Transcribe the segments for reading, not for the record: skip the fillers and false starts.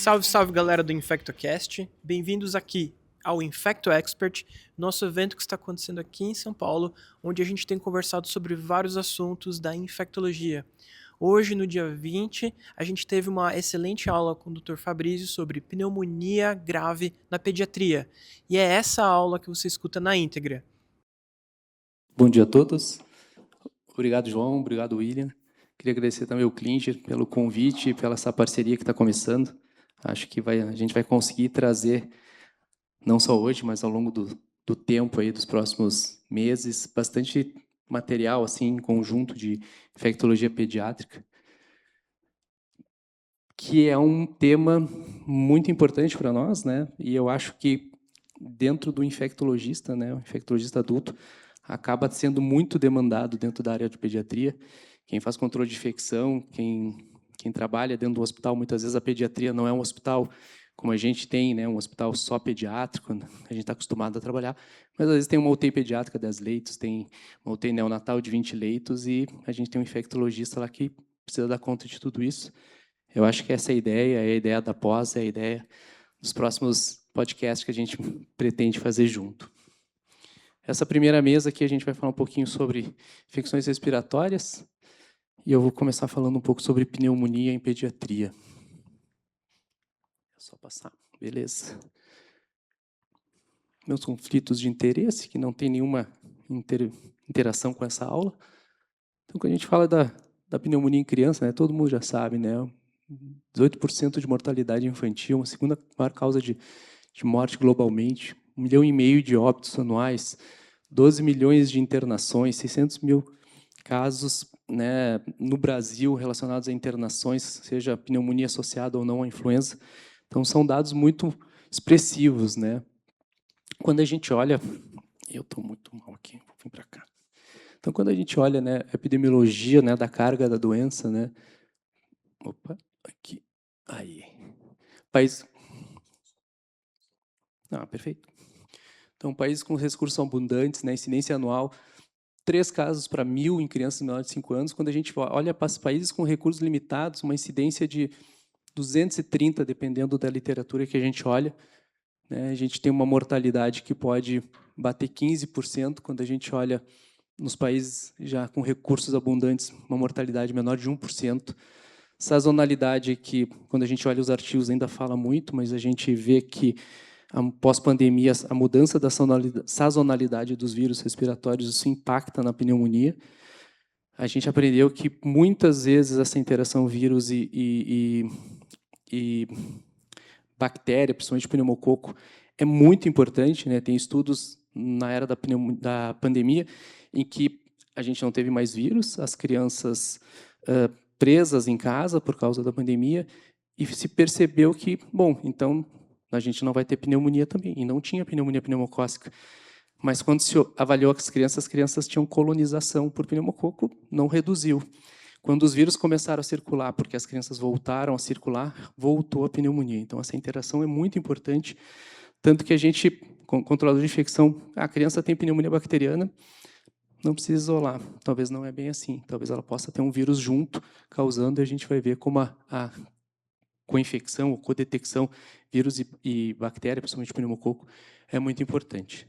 Salve, salve galera do InfectoCast, bem-vindos aqui ao Infecto Expert, nosso evento que está acontecendo aqui em São Paulo, onde a gente tem conversado sobre vários assuntos da infectologia. Hoje, no dia 20, a gente teve uma excelente aula com o Dr. Fabrício sobre pneumonia grave na pediatria, e é essa aula que você escuta na íntegra. Bom dia a todos. Obrigado, João. Obrigado, William. Queria agradecer também ao Klinger pelo convite e pela essa parceria que está começando. Acho que a gente vai conseguir trazer, não só hoje, mas ao longo do tempo, aí, dos próximos meses, bastante material assim, em conjunto de infectologia pediátrica, que é um tema muito importante para nós, né? E eu acho que dentro do infectologista, né, o infectologista adulto, acaba sendo muito demandado dentro da área de pediatria. Quem faz controle de infecção, quem trabalha dentro do hospital, muitas vezes a pediatria não é um hospital como a gente tem, né, um hospital só pediátrico, a gente está acostumado a trabalhar, mas às vezes tem uma UTI pediátrica 10 leitos, tem uma UTI neonatal de 20 leitos e a gente tem um infectologista lá que precisa dar conta de tudo isso. Eu acho que essa é a ideia da pós, é a ideia dos próximos podcasts que a gente pretende fazer junto. Essa primeira mesa aqui a gente vai falar um pouquinho sobre infecções respiratórias e eu vou começar falando um pouco sobre pneumonia em pediatria. É só passar, beleza. Meus conflitos de interesse, que não tem nenhuma interação com essa aula. Então, quando a gente fala da pneumonia em criança, né, todo mundo já sabe, né, 18% de mortalidade infantil, a segunda maior causa de morte globalmente, 1,5 milhão de óbitos anuais, 12 milhões de internações, 600 mil casos, né, no Brasil relacionados a internações, seja pneumonia associada ou não à influenza. Então, são dados muito expressivos, né? Quando a gente olha... Eu estou muito mal aqui, vou vir para cá. Então, quando a gente olha, né, a epidemiologia, né, da carga da doença, né? Opa, aqui. Aí. País... perfeito. Então, países com recursos abundantes, né, incidência anual, 3 casos para 1.000 em crianças menores de 5 anos. Quando a gente olha para os países com recursos limitados, uma incidência de 230, dependendo da literatura que a gente olha, né, a gente tem uma mortalidade que pode bater 15%, quando a gente olha nos países já com recursos abundantes, uma mortalidade menor de 1%. Sazonalidade que, quando a gente olha os artigos, ainda fala muito, mas a gente vê que pós-pandemia, a mudança da sazonalidade dos vírus respiratórios, isso impacta na pneumonia. A gente aprendeu que, muitas vezes, essa interação vírus e bactéria, principalmente pneumococo, é muito importante, né? Tem estudos na era da pandemia em que a gente não teve mais vírus, as crianças presas em casa por causa da pandemia, e se percebeu que, bom, então a gente não vai ter pneumonia também, e não tinha pneumonia pneumocócica. Mas quando se avaliou as crianças tinham colonização por pneumococo, não reduziu. Quando os vírus começaram a circular, porque as crianças voltaram a circular, voltou a pneumonia. Então, essa interação é muito importante, tanto que a gente, com controlador de infecção, a criança tem pneumonia bacteriana, não precisa isolar. Talvez não é bem assim. Talvez ela possa ter um vírus junto, causando, e a gente vai ver como a co-infecção ou co-detecção, vírus e bactéria, principalmente pneumococo, é muito importante.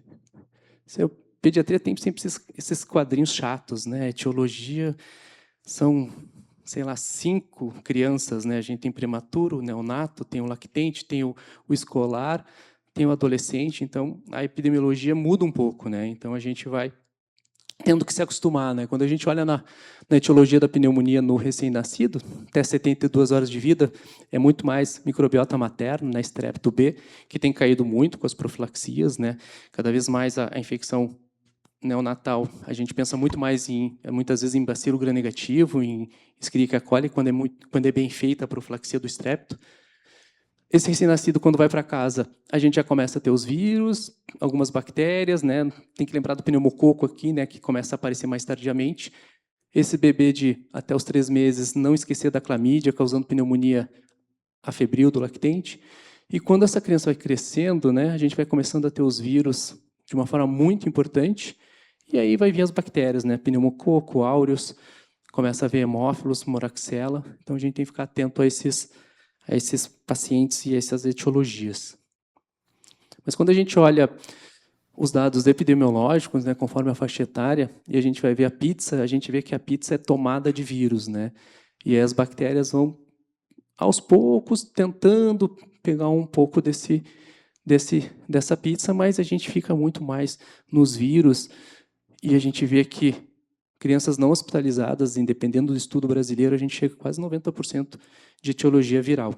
Pediatria tem sempre esses quadrinhos chatos, né? Etiologia são, sei lá, 5 crianças, né? A gente tem prematuro, o neonato, tem o lactente, tem o escolar, tem o adolescente. Então, a epidemiologia muda um pouco, né? Então, a gente vai tendo que se acostumar, né? Quando a gente olha na etiologia da pneumonia no recém-nascido, até 72 horas de vida, é muito mais microbiota materna, né, Strepto B, que tem caído muito com as profilaxias, né? Cada vez mais a infecção neonatal, a gente pensa muito mais muitas vezes em bacilo gram-negativo, em Escherichia coli, quando é bem feita a profilaxia do Strepto. Esse recém-nascido, quando vai para casa, a gente já começa a ter os vírus, algumas bactérias, né? Tem que lembrar do pneumococo aqui, né? Que começa a aparecer mais tardiamente. Esse bebê de até os 3 meses, não esquecer da clamídia, causando pneumonia afebril do lactente. E quando essa criança vai crescendo, né? A gente vai começando a ter os vírus de uma forma muito importante. E aí vai vir as bactérias, né? Pneumococo, áureos, começa a ver hemófilos, moraxella. Então a gente tem que ficar atento a a esses pacientes e essas etiologias. Mas quando a gente olha os dados epidemiológicos, né, conforme a faixa etária, e a gente vai ver a pizza, a gente vê que a pizza é tomada de vírus, né? E aí as bactérias vão, aos poucos, tentando pegar um pouco dessa pizza, mas a gente fica muito mais nos vírus, e a gente vê que crianças não hospitalizadas, independendo do estudo brasileiro, a gente chega a quase 90% de etiologia viral.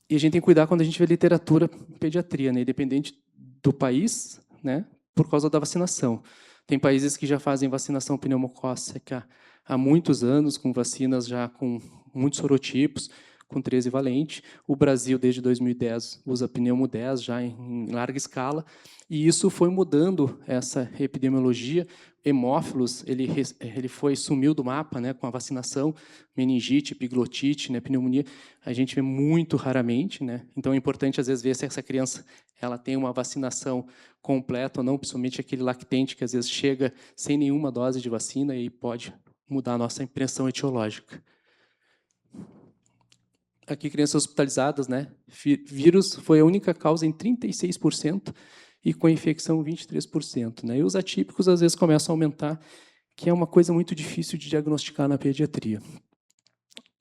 E a gente tem que cuidar quando a gente vê literatura em pediatria, né? Independente do país, né? Por causa da vacinação. Tem países que já fazem vacinação pneumocócica há muitos anos, com vacinas já com muitos sorotipos, com 13 valente. O Brasil, desde 2010, usa pneumo 10 já em larga escala, e isso foi mudando essa epidemiologia. Hemófilos, ele sumiu do mapa, né, com a vacinação, meningite, epiglotite, né, pneumonia, a gente vê muito raramente, né? Então é importante às vezes ver se essa criança ela tem uma vacinação completa ou não, principalmente aquele lactente que às vezes chega sem nenhuma dose de vacina e pode mudar a nossa impressão etiológica. Aqui, crianças hospitalizadas, né? Vírus foi a única causa em 36% e com infecção 23%, né? E os atípicos às vezes começam a aumentar, que é uma coisa muito difícil de diagnosticar na pediatria.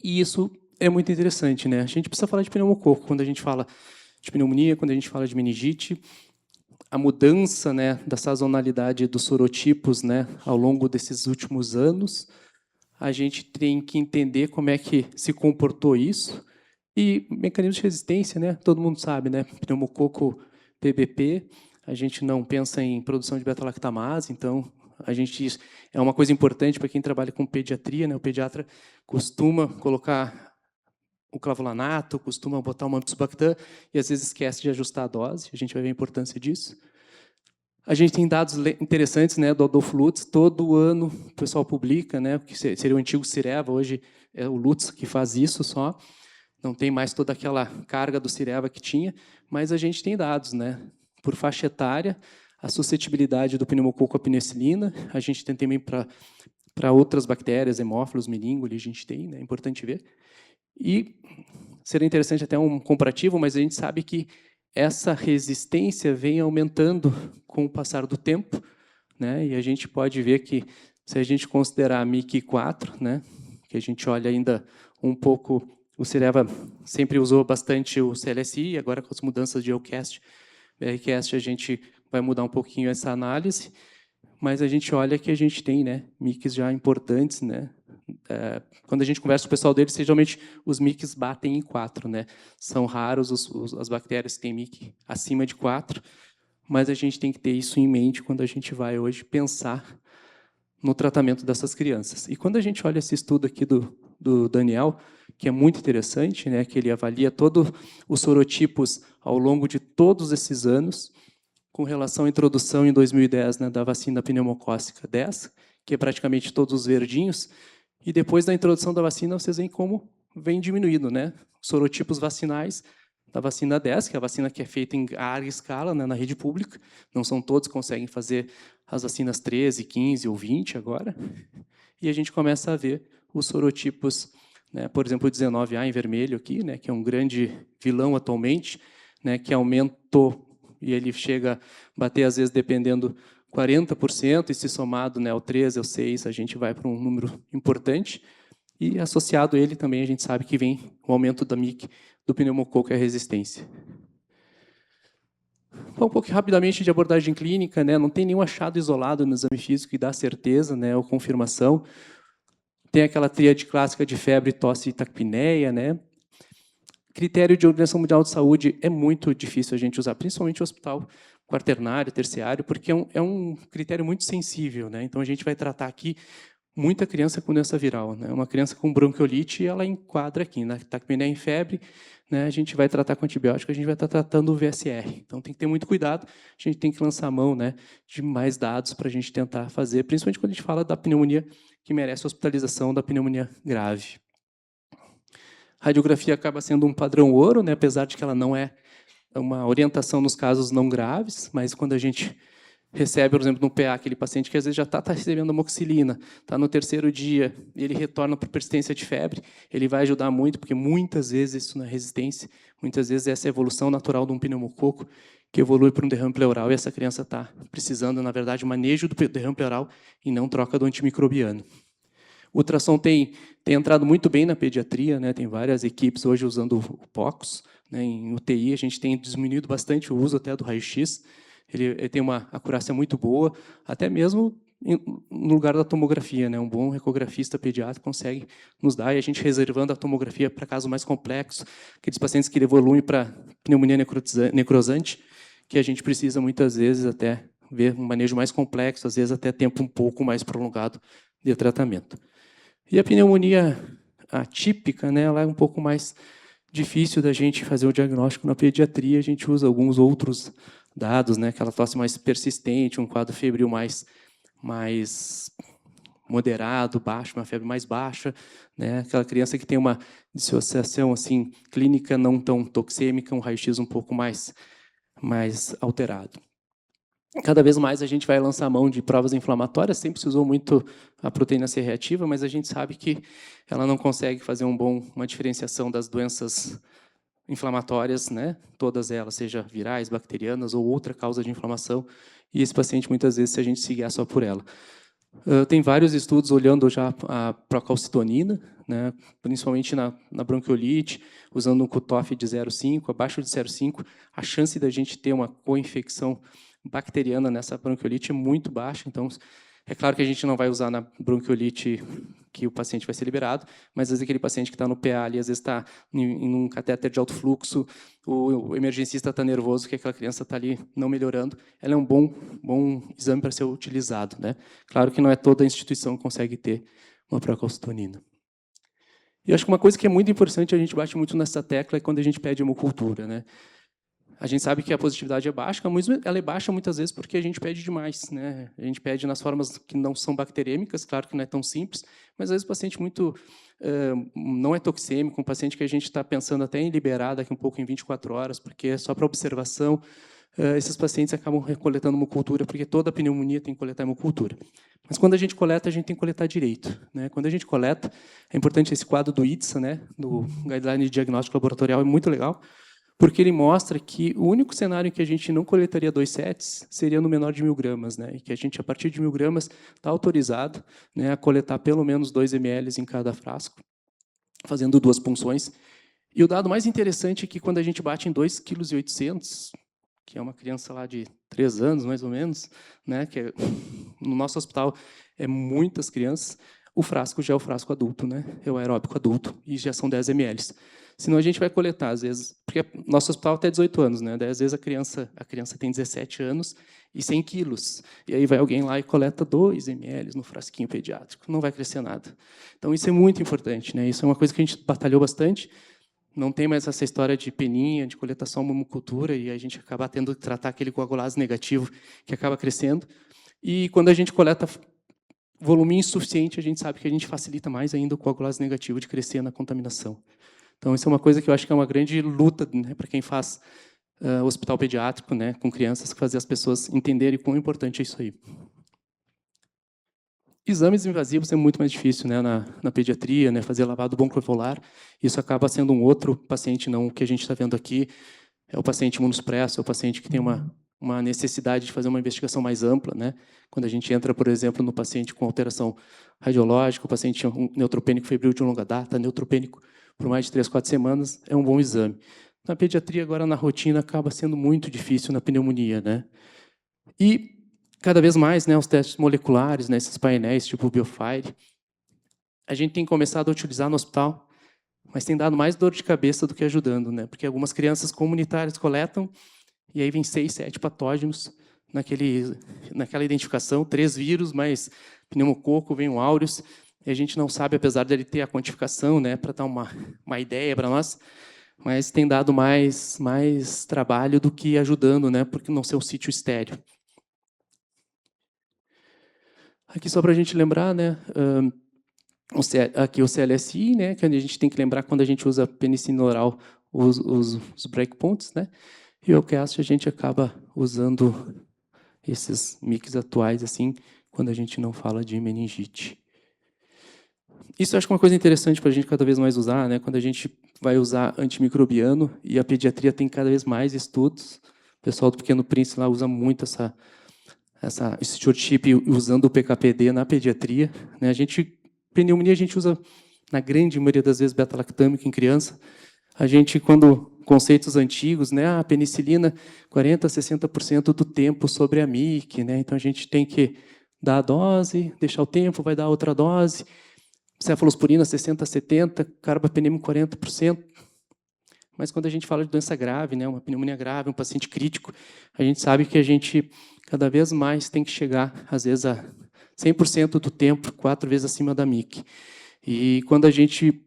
E isso é muito interessante, né? A gente precisa falar de pneumococo quando a gente fala de pneumonia, quando a gente fala de meningite, a mudança, né, da sazonalidade dos sorotipos, né, ao longo desses últimos anos. A gente tem que entender como é que se comportou isso. E mecanismos de resistência, né? Todo mundo sabe, né? Pneumococo PBP, a gente não pensa em produção de beta-lactamase, então a gente é uma coisa importante para quem trabalha com pediatria, né? O pediatra costuma colocar o clavulanato, costuma botar uma Ampicillobactam e às vezes esquece de ajustar a dose. A gente vai ver a importância disso. A gente tem dados interessantes, né, do Adolfo Lutz. Todo ano o pessoal publica, né, que seria o antigo Cireva, hoje é o Lutz que faz isso só. Não tem mais toda aquela carga do Cireva que tinha, mas a gente tem dados, né, por faixa etária, a suscetibilidade do pneumococo à penicilina, a gente tem também para outras bactérias, hemófilos, meningole, a gente tem, né, é importante ver. E seria interessante até um comparativo, mas a gente sabe que essa resistência vem aumentando com o passar do tempo, né? E a gente pode ver que, se a gente considerar a MIC4, né, que a gente olha ainda um pouco, o Cireva sempre usou bastante o CLSI, agora com as mudanças de EUCAST, BRCast, a gente vai mudar um pouquinho essa análise, mas a gente olha que a gente tem, né, MICs já importantes, né? Quando a gente conversa com o pessoal deles, geralmente os MICs batem em 4, né? São raros as bactérias que têm MIC acima de 4, mas a gente tem que ter isso em mente quando a gente vai hoje pensar no tratamento dessas crianças. E quando a gente olha esse estudo aqui do Daniel, que é muito interessante, né, que ele avalia todos os sorotipos ao longo de todos esses anos, com relação à introdução em 2010, né, da vacina pneumocócica 10, que é praticamente todos os verdinhos, e depois da introdução da vacina, vocês veem como vem diminuindo, né? Sorotipos vacinais da vacina 10, que é a vacina que é feita em larga escala, né, na rede pública. Não são todos que conseguem fazer as vacinas 13, 15 ou 20 agora. E a gente começa a ver os sorotipos, né, por exemplo, o 19A em vermelho aqui, né, que é um grande vilão atualmente, né, que aumentou e ele chega a bater, às vezes, dependendo 40%, e se somado, né, ao 13, ao 6, a gente vai para um número importante. E associado a ele também, a gente sabe que vem o aumento da MIC, do pneumococo e a resistência. Um pouco rapidamente de abordagem clínica, né, não tem nenhum achado isolado no exame físico que dá certeza, né, ou confirmação. Tem aquela tríade clássica de febre, tosse e taquipneia, né? Critério de Organização Mundial de Saúde é muito difícil a gente usar, principalmente o hospital quaternário, terciário, porque é um critério muito sensível, né? Então a gente vai tratar aqui muita criança com doença viral, né? Uma criança com bronquiolite, ela enquadra aqui, na taquipneia em febre, né? A gente vai tratar com antibiótico, a gente vai estar tratando o VSR. Então tem que ter muito cuidado, a gente tem que lançar a mão, né, de mais dados para a gente tentar fazer, principalmente quando a gente fala da pneumonia que merece hospitalização, da pneumonia grave. A radiografia acaba sendo um padrão ouro, né, apesar de que ela não é uma orientação nos casos não graves, mas quando a gente recebe, por exemplo, no PA, aquele paciente que às vezes já está recebendo amoxicilina, está no terceiro dia, e ele retorna por persistência de febre, ele vai ajudar muito, porque muitas vezes isso não é resistência, muitas vezes essa é a evolução natural de um pneumococo, que evolui para um derrame pleural, e essa criança está precisando, na verdade, manejo do derrame pleural e não troca do antimicrobiano. O ultrassom tem entrado muito bem na pediatria, né? Tem várias equipes hoje usando o POCUS, né? Em UTI a gente tem diminuído bastante o uso até do raio-x, ele tem uma acurácia muito boa, até mesmo no lugar da tomografia, né? Um bom ecografista pediátrico consegue nos dar, e a gente reservando a tomografia para casos mais complexos, aqueles pacientes que evoluem para pneumonia necrosante, que a gente precisa muitas vezes até ver um manejo mais complexo, às vezes até tempo um pouco mais prolongado de tratamento. E a pneumonia atípica, né, ela é um pouco mais difícil da gente fazer o diagnóstico na pediatria, a gente usa alguns outros dados, né, aquela tosse mais persistente, um quadro febril mais moderado, baixo, uma febre mais baixa, né, aquela criança que tem uma dissociação assim, clínica não tão toxêmica, um raio-x um pouco mais alterado. Cada vez mais a gente vai lançar a mão de provas inflamatórias, sempre se usou muito a proteína C reativa, mas a gente sabe que ela não consegue fazer uma diferenciação das doenças inflamatórias, né? Todas elas, seja virais, bacterianas ou outra causa de inflamação, e esse paciente, muitas vezes, se a gente se guiar só por ela. Tem vários estudos olhando já a procalcitonina, né, principalmente na bronquiolite, usando um cutoff de 0,5, abaixo de 0,5, a chance da gente ter uma co-infecção bacteriana nessa bronquiolite é muito baixa, então é claro que a gente não vai usar na bronquiolite que o paciente vai ser liberado, mas às vezes aquele paciente que está no PA ali, às vezes está em um catéter de alto fluxo, o emergencista está nervoso, que aquela criança está ali não melhorando, ela é um bom exame para ser utilizado, né? Claro que não é toda a instituição que consegue ter uma procalcitonina. E acho que uma coisa que é muito importante, a gente bate muito nessa tecla, é quando a gente pede hemocultura, né? A gente sabe que a positividade é baixa, mas ela é baixa muitas vezes porque a gente pede demais, né? A gente pede nas formas que não são bacterêmicas, claro que não é tão simples, mas às vezes o paciente não é toxêmico, um paciente que a gente está pensando até em liberar daqui um pouco em 24 horas, porque é só para observação, esses pacientes acabam recoletando hemocultura, porque toda pneumonia tem que coletar hemocultura. Mas quando a gente coleta, a gente tem que coletar direito, né? Quando a gente coleta, é importante esse quadro do IDSA, né? Do Guideline de Diagnóstico Laboratorial, é muito legal, porque ele mostra que o único cenário em que a gente não coletaria 2 sets seria no menor de 1.000 gramas, né? E que a gente, a partir de 1.000 gramas, está autorizado, né, a coletar pelo menos 2 ml em cada frasco, fazendo 2 punções. E o dado mais interessante é que quando a gente bate em 2,8 kg, que é uma criança lá de 3 anos, mais ou menos, né, que no nosso hospital é muitas crianças, o frasco já é o frasco adulto, né? É o aeróbico adulto, e já são 10 ml. Senão a gente vai coletar, às vezes, porque nosso hospital até 18 anos, né? Daí, às vezes a criança tem 17 anos e 100 quilos. E aí vai alguém lá e coleta 2 ml no frasquinho pediátrico. Não vai crescer nada. Então, isso é muito importante, né? Isso é uma coisa que a gente batalhou bastante. Não tem mais essa história de peninha, de coletar só uma hemocultura, e a gente acaba tendo que tratar aquele coagulase negativo que acaba crescendo. E quando a gente coleta volume insuficiente, a gente sabe que a gente facilita mais ainda o coagulase negativo de crescer na contaminação. Então, isso é uma coisa que eu acho que é uma grande luta, né, para quem faz hospital pediátrico, né, com crianças, fazer as pessoas entenderem quão importante é isso aí. Exames invasivos é muito mais difícil, né, na pediatria, né, fazer lavado bronquioalveolar. Isso acaba sendo um outro paciente, não o que a gente está vendo aqui. É o paciente imunossupresso, é o paciente que tem uma necessidade de fazer uma investigação mais ampla, né? Quando a gente entra, por exemplo, no paciente com alteração radiológica, o paciente neutropênico febril de longa data, neutropênico por mais de 3, 4 semanas, é um bom exame. Na pediatria, agora, na rotina, acaba sendo muito difícil na pneumonia, né? E, cada vez mais, né, os testes moleculares, né, esses painéis tipo o Biofire, a gente tem começado a utilizar no hospital, mas tem dado mais dor de cabeça do que ajudando, né? Porque algumas crianças comunitárias coletam, e aí vem 6, 7 patógenos naquela identificação, 3 vírus, mais pneumococo, vem o áureus, e a gente não sabe, apesar dele ter a quantificação, né, para dar uma ideia para nós, mas tem dado mais trabalho do que ajudando, né, porque não ser um sítio estéreo. Aqui só para a gente lembrar, né, aqui o CLSI, né, que a gente tem que lembrar quando a gente usa penicilina oral, os breakpoints, né, e o OCAST a gente acaba usando esses mix atuais, assim, quando a gente não fala de meningite. Isso eu acho que é uma coisa interessante para a gente cada vez mais usar, né? Quando a gente vai usar antimicrobiano, e a pediatria tem cada vez mais estudos, o pessoal do Pequeno Príncipe lá usa muito esse short-chip usando o PKPD na pediatria, né? Pneumonia a gente usa, na grande maioria das vezes, beta-lactâmica em criança. A gente, conceitos antigos, né? A penicilina, 40%, 60% do tempo sobre a MIC, né? Então, a gente tem que dar a dose, deixar o tempo, vai dar outra dose. Cefalosporina, 60%, 70%, carbapenem, 40%. Mas quando a gente fala de doença grave, né, uma pneumonia grave, um paciente crítico, a gente sabe que a gente cada vez mais tem que chegar, às vezes, a 100% do tempo, 4 vezes acima da MIC. E quando a gente...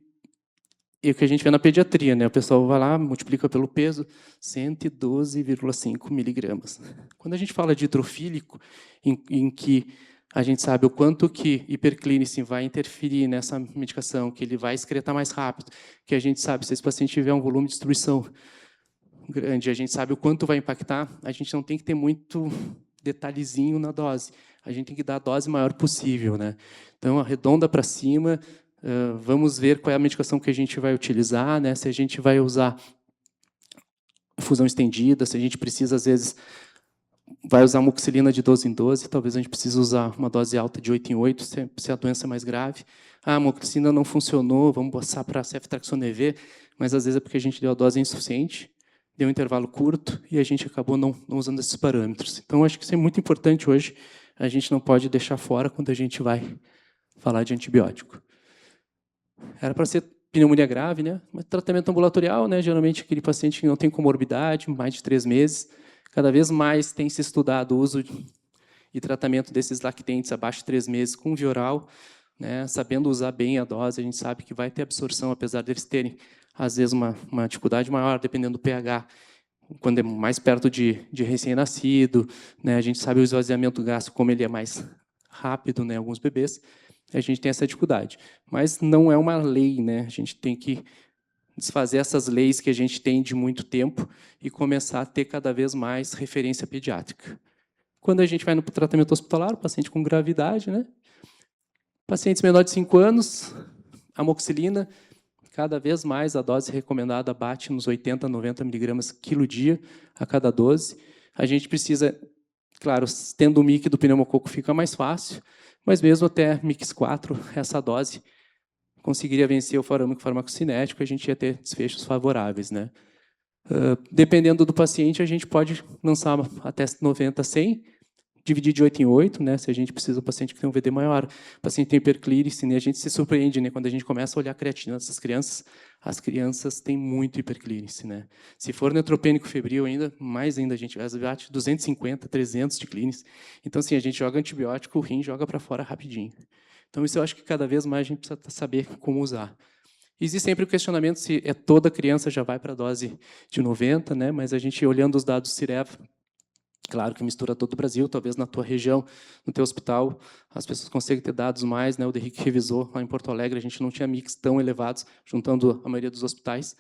E o que a gente vê na pediatria, né? O pessoal vai lá, multiplica pelo peso, 112,5 miligramas. Quando a gente fala de hidrofílico, em que a gente sabe o quanto que hiperclínice vai interferir nessa medicação, que ele vai excretar mais rápido, que a gente sabe se esse paciente tiver um volume de distribuição grande, a gente sabe o quanto vai impactar, a gente não tem que ter muito detalhezinho na dose. A gente tem que dar a dose maior possível, né? Então, arredonda para cima, vamos ver qual é a medicação que a gente vai utilizar, né? Se a gente vai usar fusão estendida, se a gente precisa, às vezes, vai usar amoxicilina de 12 em 12, talvez a gente precise usar uma dose alta de 8 em 8, se a doença é mais grave. Ah, a amoxicilina não funcionou, vamos passar para a ceftriaxona EV, mas às vezes é porque a gente deu a dose insuficiente, deu um intervalo curto e a gente acabou não usando esses parâmetros. Então, acho que isso é muito importante hoje, a gente não pode deixar fora quando a gente vai falar de antibiótico. Era para ser pneumonia grave, né? Mas tratamento ambulatorial, né? Geralmente aquele paciente que não tem comorbidade, mais de 3 meses. Cada vez mais tem se estudado o uso e tratamento desses lactentes abaixo de 3 meses com via oral, né? Sabendo usar bem a dose, a gente sabe que vai ter absorção, apesar deles terem, às vezes, uma dificuldade maior, dependendo do pH, quando é mais perto de recém-nascido, né? A gente sabe o esvaziamento gástrico, como ele é mais rápido, né? Alguns bebês, a gente tem essa dificuldade. Mas não é uma lei, né? A gente tem que desfazer essas leis que a gente tem de muito tempo e começar a ter cada vez mais referência pediátrica. Quando a gente vai no tratamento hospitalar, paciente com gravidade, né? Pacientes menores de 5 anos, amoxicilina, cada vez mais a dose recomendada bate nos 80, 90 miligramas quilo dia a cada dose. A gente precisa, claro, tendo o MIC do pneumococo fica mais fácil, mas mesmo até MIX4, essa dose conseguiria vencer o forâmico farmacocinético, a gente ia ter desfechos favoráveis, né? Dependendo do paciente, a gente pode lançar até 90, 100, dividir de 8 em 8, né? Se a gente precisa do paciente que tem um VD maior, o paciente tem hiperclírice, né? A gente se surpreende, né? Quando a gente começa a olhar a creatina dessas crianças, as crianças têm muito hiperclírice, né? Se for neutropênico febril ainda, mais ainda a gente bate 250, 300 de clínice. Então, assim, a gente joga antibiótico, o rim joga para fora rapidinho. Então, isso eu acho que cada vez mais a gente precisa saber como usar. Existe sempre o questionamento se toda criança já vai para a dose de 90, né? Mas a gente, olhando os dados do Cirev, claro que mistura todo o Brasil, talvez na tua região, no teu hospital, as pessoas conseguem ter dados mais, né? O Derrick revisou lá em Porto Alegre, a gente não tinha mix tão elevados, juntando a maioria dos hospitais,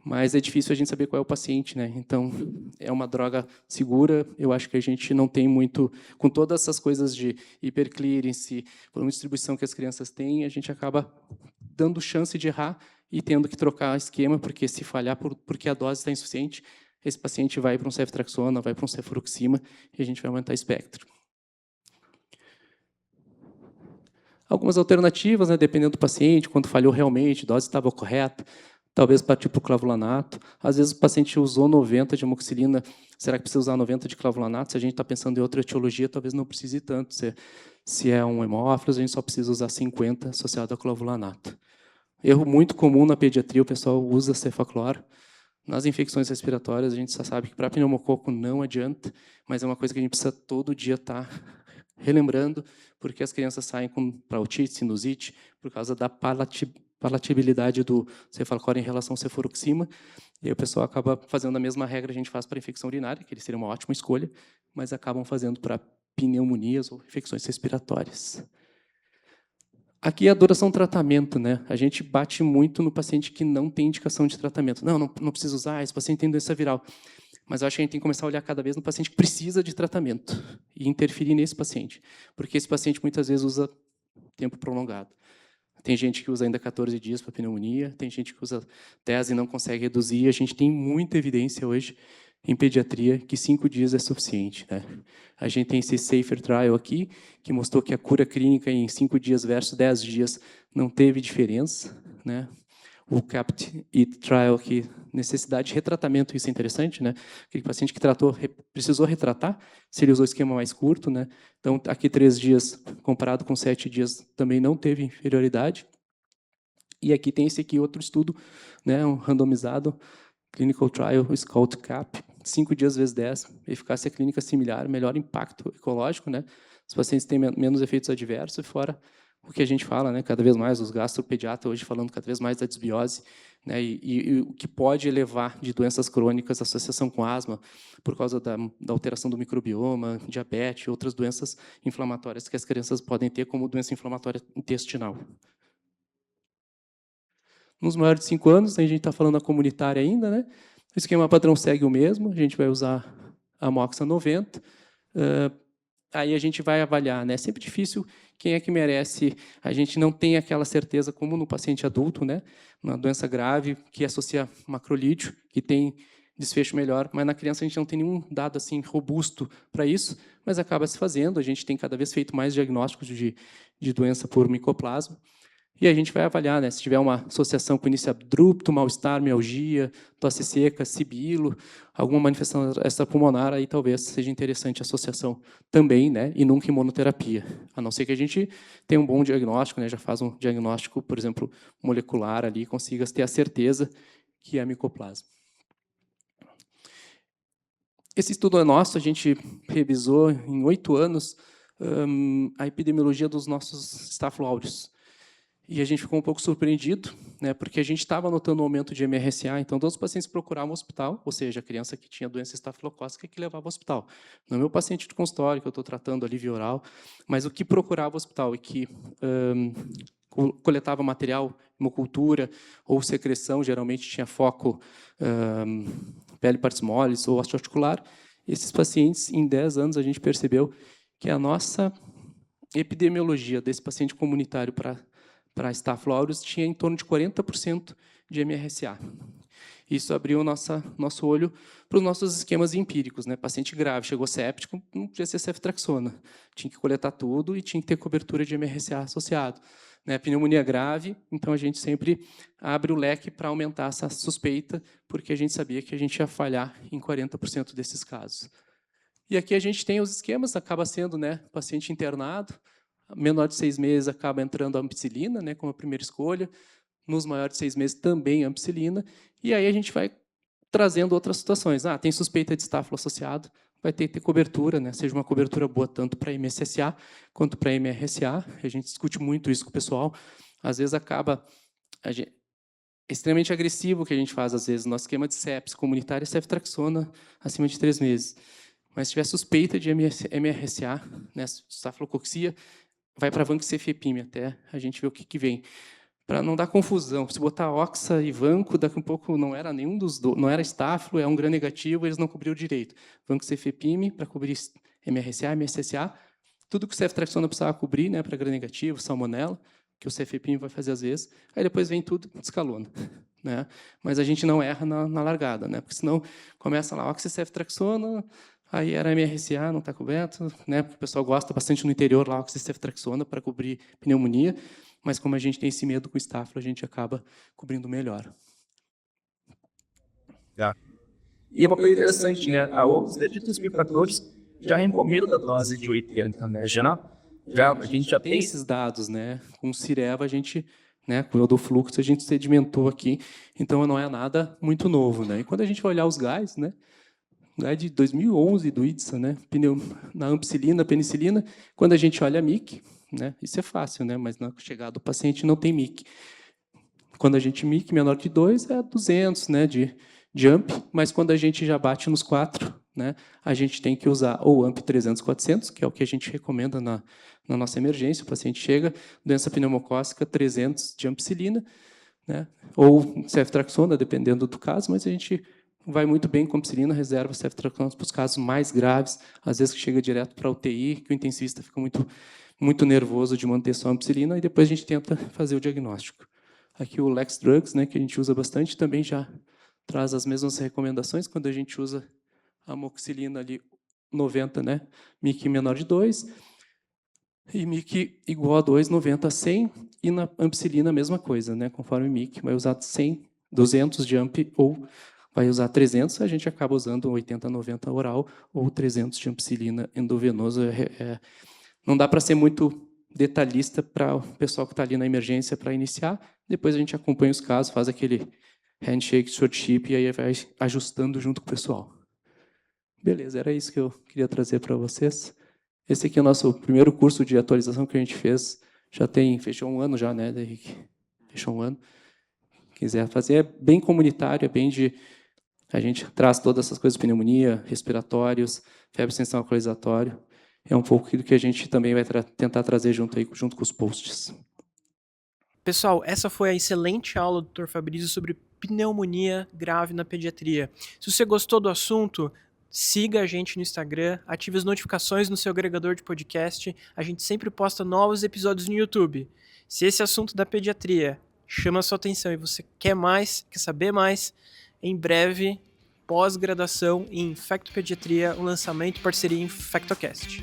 mas é difícil a gente saber qual é o paciente, né? Então, é uma droga segura, eu acho que a gente não tem muito... Com todas essas coisas de hiperclearance, volume de distribuição que as crianças têm, a gente acaba dando chance de errar e tendo que trocar esquema, porque se falhar porque a dose está insuficiente, esse paciente vai para um ceftriaxona, vai para um cefuroxima, e a gente vai aumentar o espectro. Algumas alternativas, né, dependendo do paciente, quando falhou realmente, a dose estava correta, talvez partir para o clavulanato. Às vezes o paciente usou 90 de amoxicilina, será que precisa usar 90 de clavulanato? Se a gente está pensando em outra etiologia, talvez não precise tanto. Se é um hemófilos, a gente só precisa usar 50 associado a clavulanato. Erro muito comum na pediatria, o pessoal usa cefaclor. Nas infecções respiratórias, a gente só sabe que para pneumococo não adianta, mas é uma coisa que a gente precisa todo dia estar relembrando, porque as crianças saem para otite, sinusite, por causa da palatabilidade do cefalcor em relação ao cefuroxima, e aí o pessoal acaba fazendo a mesma regra que a gente faz para infecção urinária, que seria uma ótima escolha, mas acabam fazendo para pneumonias ou infecções respiratórias. Aqui a duração do tratamento, né? A gente bate muito no paciente que não tem indicação de tratamento. Não precisa usar, esse paciente tem doença viral. Mas eu acho que a gente tem que começar a olhar cada vez no paciente que precisa de tratamento e interferir nesse paciente, porque esse paciente muitas vezes usa tempo prolongado. Tem gente que usa ainda 14 dias para pneumonia, tem gente que usa 10 e não consegue reduzir. A gente tem muita evidência hoje em pediatria que 5 dias é suficiente, né? A gente tem esse SAFER Trial aqui, que mostrou que a cura clínica em 5 dias versus 10 dias não teve diferença, né? O CAPT-IT Trial aqui, necessidade de retratamento, isso é interessante, né? Aquele paciente que tratou, precisou retratar, se ele usou o esquema mais curto, né? Então, aqui 3 dias, comparado com 7 dias, também não teve inferioridade. E aqui tem esse aqui, outro estudo, né? Um randomizado, Clinical Trial, SCOUT CAP, 5 dias vezes 10, eficácia clínica similar, melhor impacto ecológico, né? Os pacientes têm menos efeitos adversos, fora o que a gente fala, né, cada vez mais, os gastropediatras hoje falando cada vez mais da desbiose, né, e o que pode elevar de doenças crônicas, associação com asma, por causa da alteração do microbioma, diabetes, outras doenças inflamatórias que as crianças podem ter, como doença inflamatória intestinal. Nos maiores de 5 anos, a gente está falando da comunitária ainda, né, o esquema padrão segue o mesmo, a gente vai usar a Moxa 90, aí a gente vai avaliar, né? É sempre difícil quem é que merece. A gente não tem aquela certeza, como no paciente adulto, né? Uma doença grave que associa macrolídeo, que tem desfecho melhor, mas na criança a gente não tem nenhum dado assim robusto para isso, mas acaba se fazendo. A gente tem cada vez feito mais diagnósticos de doença por micoplasma. E a gente vai avaliar, né, se tiver uma associação com início abrupto, mal-estar, mialgia, tosse seca, sibilo, alguma manifestação extrapulmonar, aí talvez seja interessante a associação também, né, e nunca imunoterapia. A não ser que a gente tenha um bom diagnóstico, né, já faz um diagnóstico, por exemplo, molecular ali, consiga ter a certeza que é micoplasma. Esse estudo é nosso, a gente revisou em 8 anos a epidemiologia dos nossos Staphylo aureus. E a gente ficou um pouco surpreendido, né, porque a gente estava notando um aumento de MRSA, então todos os pacientes procuravam o hospital, ou seja, a criança que tinha doença estafilocócica que levava ao hospital. Não é meu paciente de consultório, que eu estou tratando alívio oral, mas o que procurava o hospital e que coletava material, hemocultura ou secreção, geralmente tinha foco pele partes moles ou osteoarticular, esses pacientes, em 10 anos, a gente percebeu que a nossa epidemiologia desse paciente comunitário para Staphylo aureus tinha em torno de 40% de MRSA. Isso abriu nosso olho para os nossos esquemas empíricos, né? Paciente grave, chegou séptico, não podia ser ceftriaxona. Tinha que coletar tudo e tinha que ter cobertura de MRSA associado. Né? Pneumonia grave, então a gente sempre abre o leque para aumentar essa suspeita, porque a gente sabia que a gente ia falhar em 40% desses casos. E aqui a gente tem os esquemas, acaba sendo, né, paciente internado, menor de 6 meses acaba entrando a ampicilina, né, como a primeira escolha, nos maiores de 6 meses também a ampicilina, e aí a gente vai trazendo outras situações. Tem suspeita de estáfilo associado, vai ter que ter cobertura, né, seja uma cobertura boa tanto para MSSA quanto para MRSA, a gente discute muito isso com o pessoal, às vezes acaba... extremamente agressivo que a gente faz, às vezes, nosso esquema de sepsis comunitária é ceftriaxona acima de 3 meses. Mas se tiver suspeita de MRSA, né, estafilococcía, vai para vancomycin até a gente ver o que vem. Para não dar confusão, se botar oxa e vanco, daqui um pouco não era nenhum dos dois, não era estáfilo, é um gram negativo, eles não cobriram direito. Vancomycin para cobrir MRSA, MSSA, tudo que o ceftriaxona precisava cobrir, né, para gram negativo, salmonela, que o cefepime vai fazer às vezes, aí depois vem tudo, descalona. Né? Mas a gente não erra na largada, né? Porque senão começa lá, oxiceftriaxona, aí era MRSA, não está coberto, né? O pessoal gosta bastante no interior lá, oxiceftriaxona para cobrir pneumonia, mas como a gente tem esse medo com o estáfilo, a gente acaba cobrindo melhor. E uma coisa interessante, né? A OPS, desde 2014, já recomenda a dose de 80, né? A gente já tem esses dados, né? Com o Cireva, a gente, né, com o Eudoflux, a gente sedimentou aqui, então não é nada muito novo, né? E quando a gente vai olhar os GAIs, né? GAI de 2011 do IDSA, né? Na ampicilina, penicilina, quando a gente olha a MIC, né? Isso é fácil, né? Mas na chegada do paciente não tem MIC. Quando a gente MIC menor que 2 é 200, né? De AMP, mas quando a gente já bate nos 4, né? A gente tem que usar ou AMP 300, 400, que é o que a gente recomenda na nossa emergência. O paciente chega, doença pneumocócica, 300 de ampicilina, né? Ou ceftriaxona, dependendo do caso, mas a gente vai muito bem com ampicilina, reserva ceftriaxona para os casos mais graves, às vezes que chega direto para a UTI, que o intensivista fica muito nervoso de manter só a ampicilina, e depois a gente tenta fazer o diagnóstico. Aqui o Lex Drugs, né, que a gente usa bastante, também já traz as mesmas recomendações, quando a gente usa a amoxicilina ali 90, né, MIC menor de 2, e MIC igual a 2, 90 a 100, e na ampicilina a mesma coisa, né, conforme MIC, vai usar 100, 200 de amp ou vai usar 300, a gente acaba usando 80, 90 oral ou 300 de ampicilina endovenoso. Não dá para ser muito detalhista para o pessoal que está ali na emergência para iniciar. Depois a gente acompanha os casos, faz aquele handshake, short chip e aí vai ajustando junto com o pessoal. Beleza, era isso que eu queria trazer para vocês. Esse aqui é o nosso primeiro curso de atualização que a gente fez. Fechou um ano já, né, Henrique? Fechou um ano. Quiser fazer, é bem comunitário, é bem de... A gente traz todas essas coisas, pneumonia, respiratórios, febre sem sinal alcoolizatório. É um pouco do que a gente também vai tentar trazer junto com os posts. Pessoal, essa foi a excelente aula do Dr. Fabrício sobre pneumonia grave na pediatria. Se você gostou do assunto, siga a gente no Instagram, ative as notificações no seu agregador de podcast. A gente sempre posta novos episódios no YouTube. Se esse assunto da pediatria chama a sua atenção e você quer saber mais, em breve, pós-graduação em Infectopediatria, o lançamento parceria Infectocast.